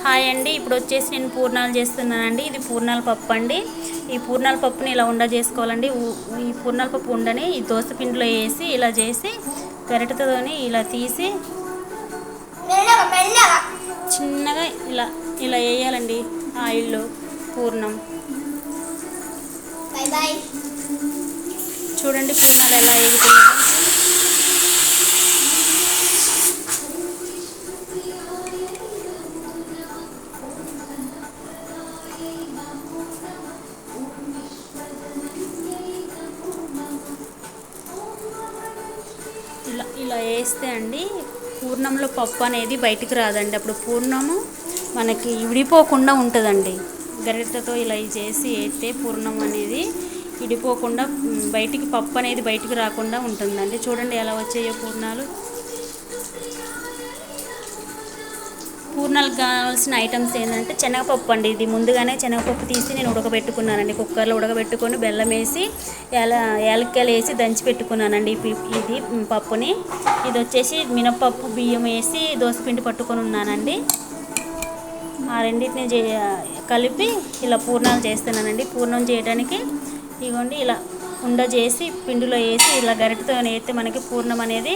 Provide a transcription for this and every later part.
Hi అండి, ఇప్పుడు వచ్చేసి నేను పూర్ణాలు చేస్తున్నానండి. ఇది పూర్ణాల పప్పు అండి. ఈ పూర్ణాల పప్పుని ఇలా ఉండ చేసుకోవాలండి. ఈ పూర్ణాల పప్పు ఉండని ఈ దోశ పిండిలో వేసి ఇలా చేసి గరిటెతోని ఇలా తీసి చిన్నగా ఇలా ఇలా వేయాలండి ఆయిల్లో పూర్ణం. చూడండి పూర్ణాలు ఎలా వేగుతున్నాయో. ఇలా ఇలా వేస్తే అండి పూర్ణంలో పప్పు అనేది బయటికి రాదండి. అప్పుడు పూర్ణము మనకి విడిపోకుండా ఉంటుందండి. గరిటెతో ఇలా చేసి వేస్తే పూర్ణం అనేది విడిపోకుండా బయటికి పప్పు అనేది బయటికి రాకుండా ఉంటుందండి. చూడండి ఎలా వచ్చాయో పూర్ణాలు. పూర్ణాలకు కావాల్సిన ఐటమ్స్ ఏంటంటే శనగపప్పు అండి. ఇది ముందుగానే శనగపప్పు తీసి నేను ఉడకబెట్టుకున్నానండి. కుక్కర్లో ఉడకబెట్టుకొని బెల్లం వేసి యాలక్కాయలు వేసి దంచి పెట్టుకున్నానండి ఇది పప్పుని. ఇది వచ్చేసి మినపప్పు బియ్యం వేసి దోసపిండి పట్టుకొని ఉన్నానండి. ఆ రెండింటిని కలిపి ఇలా పూర్ణాలు చేస్తున్నానండి. పూర్ణం చేయడానికి ఇదిగోండి ఇలా ఉండ చేసి పిండిలో వేసి ఇలా గరిటెతో వేస్తే మనకి పూర్ణం అనేది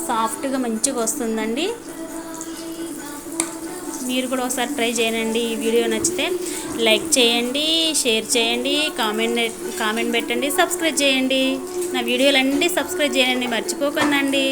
సాఫ్ట్గా మంచిగా వస్తుందండి. మీరు కూడా ఒకసారి ట్రై చేయండి. ఈ వీడియో నచ్చితే లైక్ చేయండి, షేర్ చేయండి, కామెంట్ పెట్టండి, సబ్స్క్రైబ్ చేయండి. నా వీడియోలన్నీ సబ్స్క్రైబ్ చేయండి, మర్చిపోకండి.